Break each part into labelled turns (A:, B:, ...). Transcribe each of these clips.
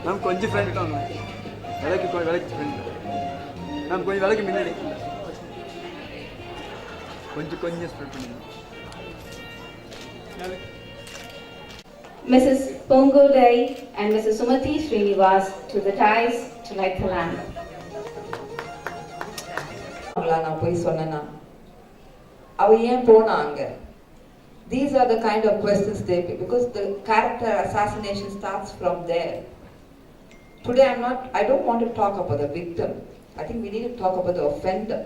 A: Ma'am கொஞ்சம் friend வாங்க, விலைக்கு ஃப்ரெண்ட் மேம், கொஞ்சம் விலைக்கு முன்னாடி கொஞ்சம் ஸ்ப்ரெட் பண்ணுங்க.
B: Mrs. Pongo Dai and Mrs. Sumati Srinivas to the ties to light the lamp.
C: நான் போய் சொன்னேன்னா அவ ஏன் போனா அங்க? These are the kind of questions they pay, because the character assassination starts from there. Today I don't want to talk about the victim. I think we need to talk about the offender.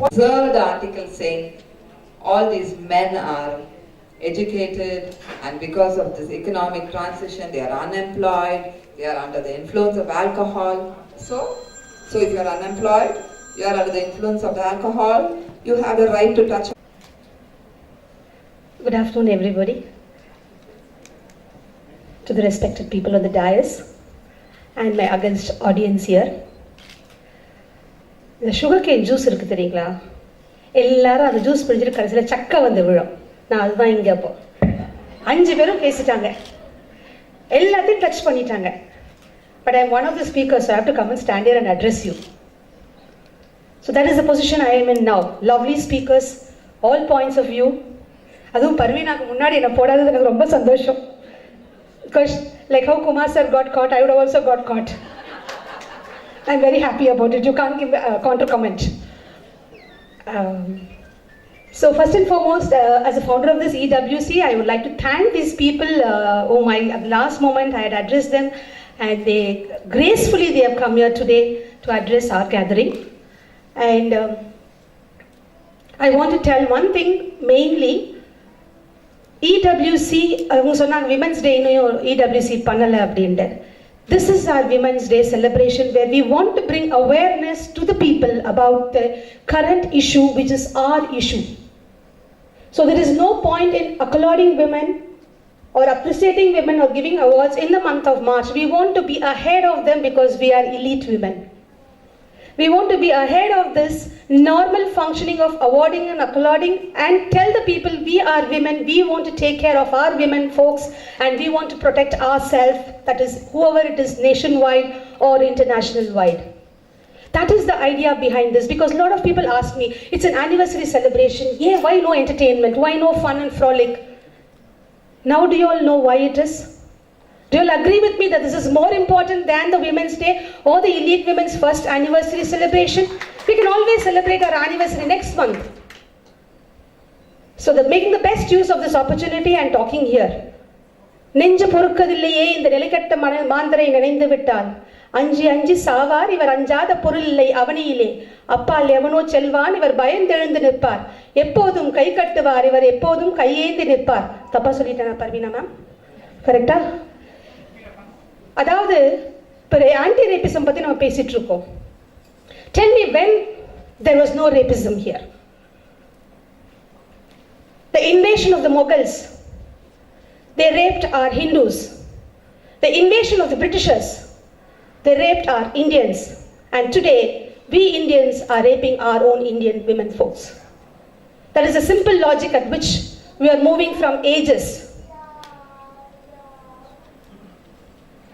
C: What's the article saying? All these men are educated, and because of this economic transition they are unemployed, they are under the influence of alcohol. So if you are unemployed, you are under the influence of the alcohol, you have the right to touch.
D: Good afternoon everybody, to the respected people on the dais and my august audience here. இந்த sugar cane juice இருக்குது தெரியுங்களா, எல்லாரும் அந்த juice பிடிச்சிட்டு கடைசியில் சக்கை வந்து விழும். நான் அதுதான் இங்கே அப்போ 5 பேரும் பேசிட்டாங்க, எல்லாத்தையும் டச் பண்ணிட்டாங்க. But I am one of the speakers, I have to come and stand here and address you. So that is the position I am in now. Lovely speakers, all points of view. அதுவும் பர்வீனாக்கு முன்னாடி என்ன போடாதது எனக்கு ரொம்ப சந்தோஷம். Because like how Kumar sir got got, I would also got got. I'm very happy about it. You can't give counter comment. So first and foremost, as a founder of this EWC, I would like to thank these people whom at the last moment I had addressed them, and they gracefully they have come here today to address our gathering. And I want to tell one thing mainly. EWC, அவங்க சொன்னாங்க Women's Day இன்னும் EWC பண்ணல அப்படின்ட்டு. This is our Women's Day celebration, where we want to bring awareness to the people about the current issue, which is our issue. So there is no point in applauding women or appreciating women or giving awards in the month of March. We want to be ahead of them because we are elite women. We want to be ahead of this normal functioning of awarding and applauding, and tell the people we are women, we want to take care of our women folks, and we want to protect ourselves, that is whoever it is, nationwide or international wide. That is the idea behind this, because a lot of people ask me, it's an anniversary celebration, yeah, why no entertainment, why no fun and frolic? Now do you all know why it is? Do you all agree with me that this is more important than the Women's Day or the Elite Women's first anniversary celebration? We can always celebrate our anniversary next month. So making the best use of this opportunity and talking here. நெஞ்சு பொறுக்கதில்லையே இந்த நிலைக்கட்ட மாந்தரை நினைந்து விட்டால், அஞ்சி சாவார் இவர் அஞ்சாத பொருள் இல்லை அவனியிலே, அப்பால் எவனோ செல்வான் இவர் பயந்தெழுந்து நிற்பார், எப்போதும் கை கட்டுவார் இவர் எப்போதும் கையேந்தி நிற்பார். தப்பா சொல்லிட்டேனா பர்வீனா மேம்? கரெக்டா? அதாவது இப்போ ஆன்டி ரேபிசம் பற்றி நம்ம பேசிட்டு இருக்கோம். Tell me when there was no rapism here. The invasion of the Mughals, they raped our Hindus. The invasion of the Britishers, they raped our Indians. And today, we Indians are raping our own Indian women folks. That is a simple logic at which we are moving from ages.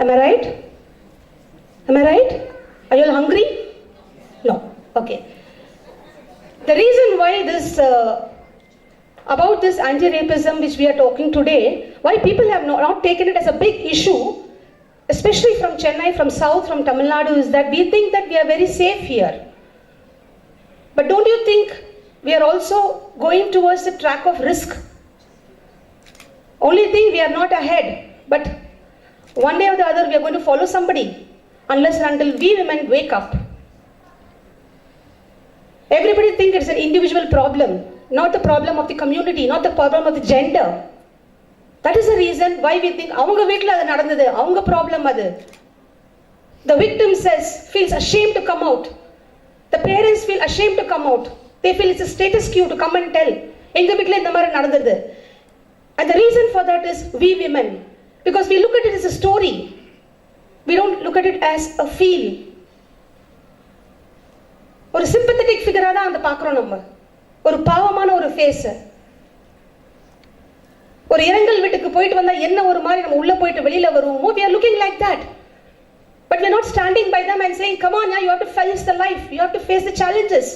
D: Am I right? Am I right? Are you all hungry? No. Okay. The reason why this, about this anti-rapism which we are talking today, why people have not taken it as a big issue, especially from Chennai, from South, from Tamil Nadu, is that we think that we are very safe here. But don't you think we are also going towards the track of risk? Only thing, we are not ahead, but one day or the other we are going to follow somebody, unless and until we women wake up. Everybody thinks it's an individual problem, not the problem of the community, not the problem of the gender. That is the reason why we think avanga veetla adu nadandhathu, avanga problem adu. The victim feels ashamed to come out. The parents feel ashamed to come out. They feel it's a status quo to come and tell enga veetla indha mari nadandhathu. And the reason for that is we women, because we look at it as a story, we don't look at it as a feel. ஒரு sympathetic ஃபிகரா தான் அந்த பார்க்குறோம். நம்ம ஒரு பாவமான ஒரு face, ஒரு இரங்கல் வீட்டுக்கு போயிட்டு வந்தா என்ன ஒரு மாதிரி நம்ம உள்ள போயிட்டு வெளியில வருவோமோ, we are looking like that. But we are not standing by them and saying, come on, yeah, you have to face the life, you have to face the challenges.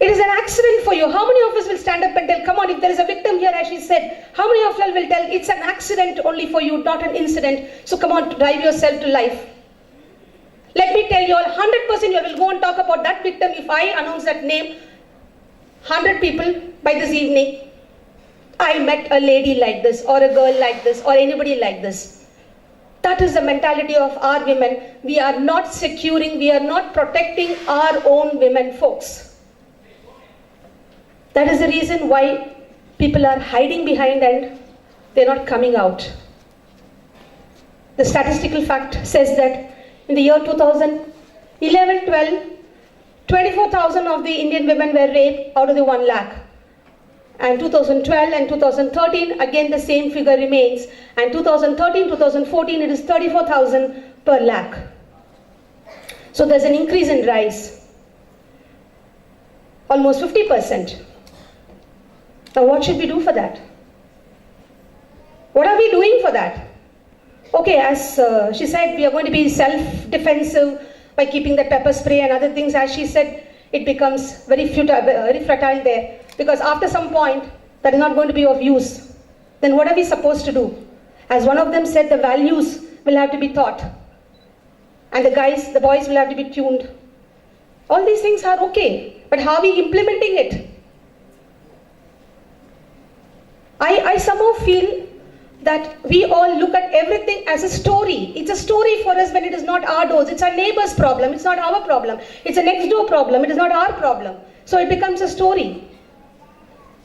D: It is an accident for you. How many of us will stand up and tell, come on, if there is a victim here, as she said, how many of you will tell, it's an accident only for you, not an incident, so come on, drive yourself to life. Let me tell you all, 100% you will go and talk about that victim if I announce that name. 100 people by this evening, I met a lady like this, or a girl like this, or anybody like this. That is the mentality of our women. We are not securing, we are not protecting our own women folks. That is the reason why people are hiding behind and they're not coming out. The statistical fact says that in the year 2011-12, 24,000 of the Indian women were raped out of the 1 lakh. And 2012 and 2013, again the same figure remains. And 2013-2014, it is 34,000 per lakh. So there's an increase in rise. Almost 50%. Now what should we do for that? What are we doing for that? Okay, as she said, we are going to be self-defensive by keeping the pepper spray and other things. As she said, it becomes very futile, very fertile there. Because after some point, that is not going to be of use. Then what are we supposed to do? As one of them said, the values will have to be taught. And the boys will have to be tuned. All these things are okay. But how are we implementing it? I somehow feel that we all look at everything as a story. It's a story for us when it is not our doors. It's our neighbor's problem. It's not our problem. It's a next door problem. It is not our problem. So it becomes a story.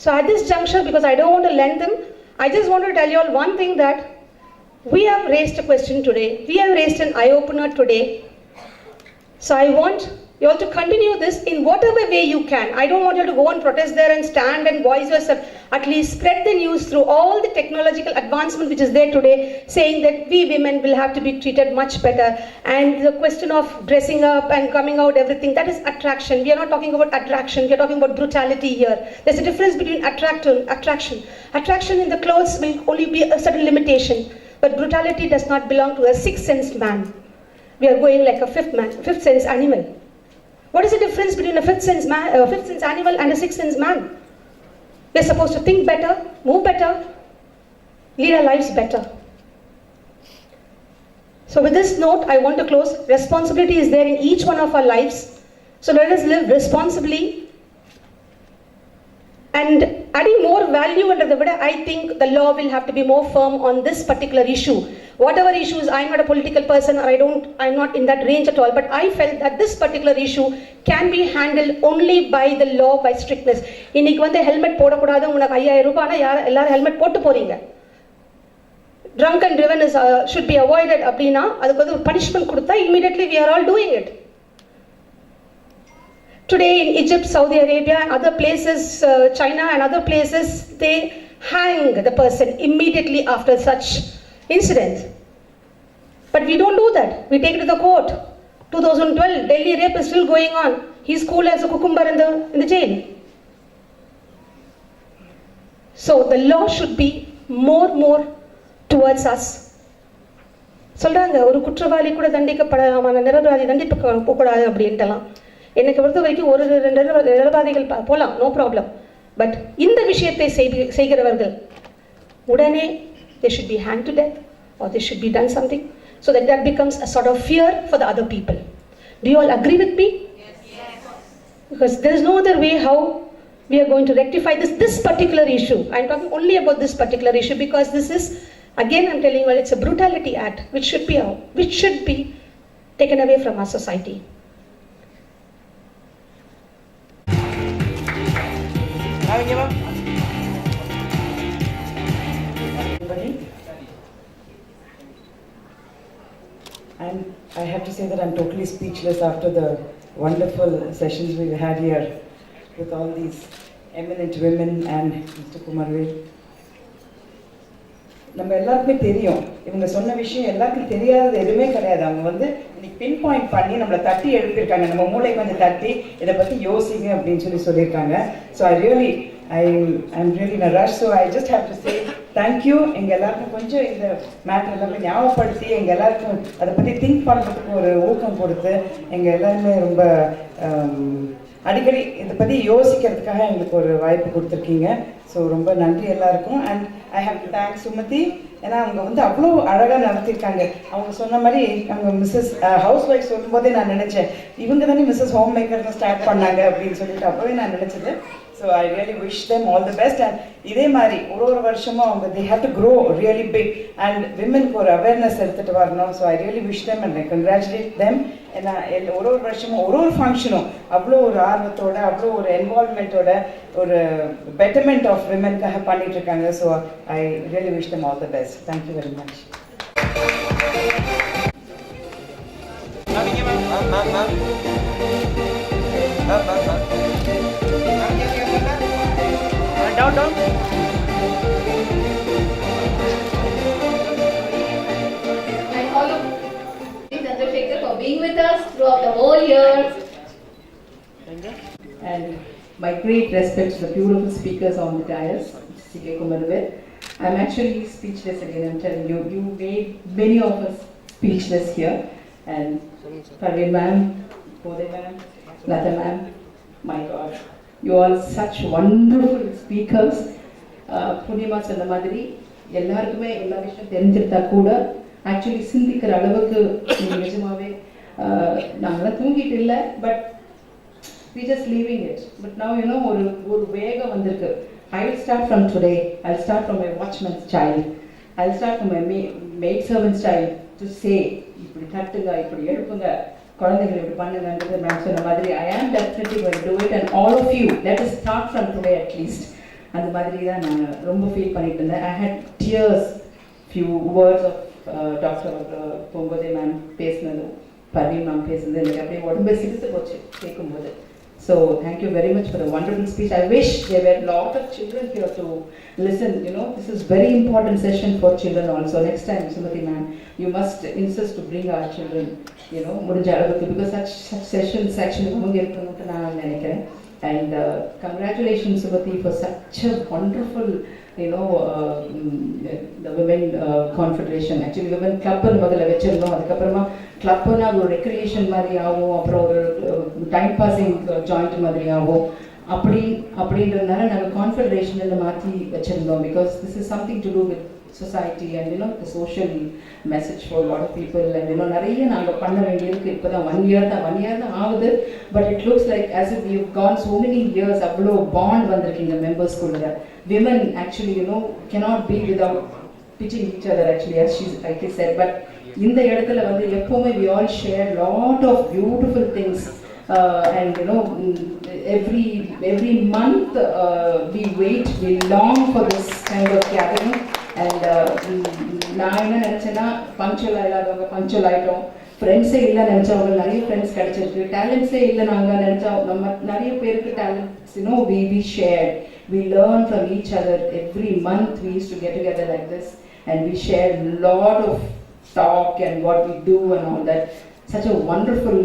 D: So at this juncture, because I don't want to lend them, I just want to tell you all one thing, that we have raised a question today. We have raised an eye-opener today. So I want you all to continue this in whatever way you can. I don't want you to go and protest there and stand and voice yourself. At least spread the news through all the technological advancement which is there today, saying that we women will have to be treated much better. And the question of dressing up and coming out, everything, that is attraction. We are not talking about attraction, we are talking about brutality here. There's a difference between attraction. Attraction in the clothes will only be a certain limitation. But brutality does not belong to a sixth sense man. We are going like a fifth sense animal. What is the difference between a fifth sense animal and a sixth sense man? We are supposed to think better, move better, lead our lives better. So with this note, I want to close. Responsibility is there in each one of our lives. So let us live responsibly. And adding more value under the video, I think the law will have to be more firm on this particular issue. Whatever issues, I'm not a political person, or I'm not in that range at all, but I felt that this particular issue can be handled only by the law, by strictness. இன்னைக்கு வந்து helmet போடக்கூடாது, உனக்கு 5000 ரூபாய்னா எல்லாரும் helmet போட்டு போறீங்க. Drunk and driven should be avoided அப்படின்னா அதுக்கு வந்து ஒரு பனிஷ்மெண்ட் கொடுத்தா immediately we are all doing it. Today in Egypt, Saudi Arabia and other places, China and other places, they hang the person immediately after such incidents. But we don't do that. We take it to the court. 2012, Delhi rape is still going on. He's cool as a cucumber in the jail. So the law should be more towards us. சொல்றாங்க ஒரு குற்றவாளி கூட தண்டிக்கப்படாம நிரபராதி தண்டிக்க போகக்கூடாது அப்படின்ட்டுலாம். எனக்கு பொறுத்த வரைக்கும் ஒரு 2 நிரபராதிகள் போகலாம், நோ ப்ராப்ளம். பட் இந்த விஷயத்தை செய்கிறவர்கள் உடனே they should be hanged to death, or they should be done something, so that becomes a sort of fear for the other people. Do you all agree with me? Yes. Because there is no other way how we are going to rectify this particular issue. I am talking only about this particular issue because this is, again I am telling you, it's a brutality act which should be taken away from our society.
E: And I have to say that I'm totally speechless after the wonderful sessions we've had here with all these eminent women and Mr. Kumarvel. நம்ம எல்லாருக்குமே தெரியும், இவங்க சொன்ன விஷயம் எல்லாருக்கும் தெரியாதது எதுவுமே கிடையாது. அவங்க வந்து இன்னைக்கு பின் பாயிண்ட் பண்ணி நம்மளை தட்டி எழுப்பியிருக்காங்க, நம்ம மூளை கொஞ்சம் தட்டி இதை பற்றி யோசிங்க அப்படின்னு சொல்லியிருக்காங்க. So I really I'm really in a rush, so I just have to say thank you. எங்க எல்லாருக்கும் கொஞ்சம் இந்த மேட்டர் எல்லாமே ஞாபகப்படுத்தி எங்க எல்லாருக்கும் அதை பற்றி திங்க் பண்ணுறதுக்கு ஒரு ஊக்கம் கொடுத்து எங்க எல்லாருமே ரொம்ப அடிக்கடி இதை பற்றி யோசிக்கிறதுக்காக எங்களுக்கு ஒரு வாய்ப்பு கொடுத்துருக்கீங்க. ஸோ ரொம்ப நன்றி எல்லாருக்கும். And I have to thank Sumathi. ஏன்னா அவங்க வந்து அவ்வளோ அழகாக நடத்தியிருக்காங்க. அவங்க சொன்ன மாதிரி அவங்க மிஸ்ஸஸ் ஹவுஸ் ஒய்ஃப் சொல்லும்போதே நான் நினச்சேன், இவங்க தானே மிஸ்ஸஸ் ஹோம் மேக்கர்னு ஸ்டார்ட் பண்ணாங்க அப்படின்னு சொல்லிட்டு அப்போவே நான் நினச்சது. So I really wish them all the best. And இதே மாதிரி ஒரு வருஷமும் அவங்க they have to grow really big and விமனுக்கு ஒரு அவேர்னஸ் எடுத்துகிட்டு வரணும். So I really wish them and I congratulate them. ஏன்னா ஒரு வருஷமும் ஒரு ஃபங்க்ஷனும் அவ்வளோ ஒரு ஆர்வத்தோட அவ்வளோ ஒரு என்வால்மெண்ட்டோட ஒரு பெட்டர்மெண்ட் ஆஃப் விமனுக்காக பண்ணிட்டு இருக்காங்க. So I really wish them all the best. Thank you very much.
A: Down.
B: And all of Chandrasekhar for being with us throughout the whole year.
F: And my great respect to the beautiful speakers on the dais, C.K. Kumarvel. I'm actually speechless again, I'm telling you. You made many of us speechless here. And Parveen ma'am, Bode ma'am, Lata ma'am, my God. You are such wonderful speakers. புண்ணியமா சொன்ன மாதிரி எல்லாருக்குமே எல்லா விஷயம் தெரிஞ்சிருந்தா கூட actually சிந்திக்கிற அளவுக்கு நீங்கள் நிஜமாவே நாங்களாம் தூங்கிட்டு இல்லை, but we just leaving it. But now you know ஒரு வேகம் வந்திருக்கு. I will start from today. I'll start from my watchman's child. I'll start from my maid servant's child to say இப்படி தட்டுங்க, இப்படி எழுப்புங்க, குழந்தைகளை இப்படி பண்ணுங்கன்றது மேம் சொன்ன மாதிரி I am definitely going to do it. And all of you, let us start from today at least. அந்த மாதிரி தான் நான் ரொம்ப ஃபீல் பண்ணிட்டு இருந்தேன். I had tears, few words of doctor போகும்போதே மேம் பேசினது, பர்வீன் மேம் பேசுனது எனக்கு அப்படியே உடம்பு சிரித்து போச்சு கேட்கும்போது. So thank you very much for the wonderful speech. I wish there were a lot of children here to listen. You know, this is very important session for children also. Next time, Sumati ma'am, you must insist to bring our children, you know, முடிஞ்ச அளவுக்கு, because such sessions actually அவங்க இருக்கணும்னு நான் நினைக்கிறேன். And congratulations Sumati for such a wonderful, you know, the women confederation. Actually women club முதல்ல வெச்சிருந்தோம், அதுக்கப்புறமா கிளப்னா ஒரு recreation மாதிரி ஆகும், அப்புறம் ஒரு டைம் பாசிங் ஜாயிண்ட் மாதிரி ஆகும். அப்படின்றதுனால நாங்கள் கான்ஃபெடரேஷன் மாற்றி வச்சிருந்தோம், because this is something to do with society and you know the social message for a lot of people. And you know நிறைய நாங்கள் பண்ண வேண்டியிருக்கு. இப்போ தான் ஒன் இயர் தான் ஆகுது, but it looks like as if we have gone so many years. அவ்வளோ bond வந்திருக்கீங்க மெம்பர்ஸ்குள்ள. Women actually you know cannot be without pitching each other actually, as she like I said. But இந்த இடத்துல வந்து எப்போவுமே we all share lot of beautiful things. And you know every month we wait, we long for this kind of gathering. And நான் என்ன நினச்சேன்னா பங்க்சுவலாக இல்லாதவங்க punctual ஆகிட்டோம், ஃப்ரெண்ட்ஸே இல்லை நினச்சவங்க நிறைய ஃப்ரெண்ட்ஸ் கிடச்சிருக்கு, டேலண்ட்ஸே இல்லை நாங்கள் நினச்சா நம்ம நிறைய பேருக்கு talents you know we shared, we learn from each other. Every month we used to get together like this and we share lot of talk and what we do and all that. Such a wonderful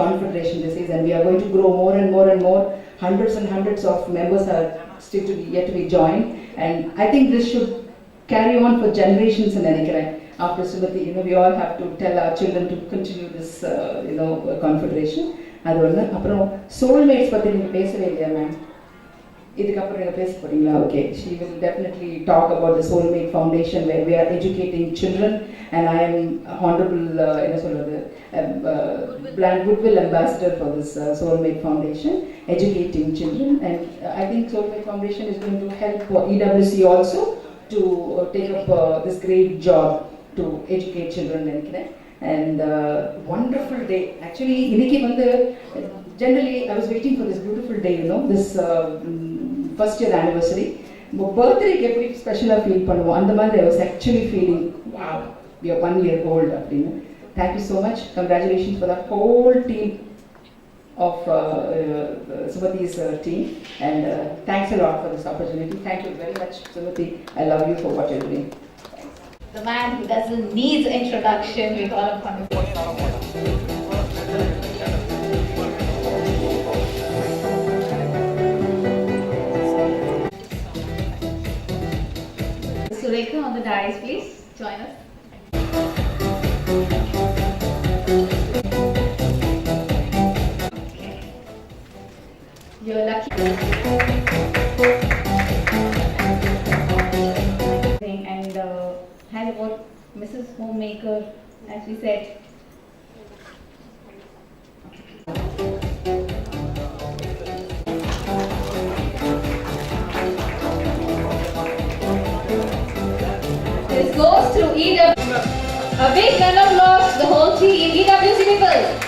F: confederation this is, and we are going to grow more and more and more. Hundreds and hundreds of members are still yet to be joined, and I think this should carry on for generations in Nanikara. After Sumati, you know, we all have to tell our children to continue this you know confederation. Adu one appo soulmates pathi neenga pesave illaya ma'am, இதுக்கப்புறம் நீங்கள் பேச போறீங்களா? Okay, she will definitely talk about the Soulmate Foundation where we are educating children, and I am honorable என்ன சொல்றது brand goodwill ambassador for this Soulmate Foundation, educating children. And I think Soulmate Foundation is going to help EWC also to take up this great job to educate children நினைக்கிறேன். And wonderful day actually. இன்னைக்கு வந்து generally I was waiting for this beautiful day, you know, this first year anniversary. Birthday எப்படி ஸ்பெஷலாக feel பண்ணுவோம் அந்த மாதிரி I was actually feeling wow, we are 1 year old அப்படின்னு. Thank you so much. Congratulations for the whole team of Sumati's team, and thanks a lot for this opportunity. Thank you very much Sumati. I love you for what you're doing.
B: The man who doesn't need introduction, we call him wonderful. join us. You're lucky. And had about Mrs. Homemaker, as we said. This goes to EW. A big round of applause to the whole team, EWC people.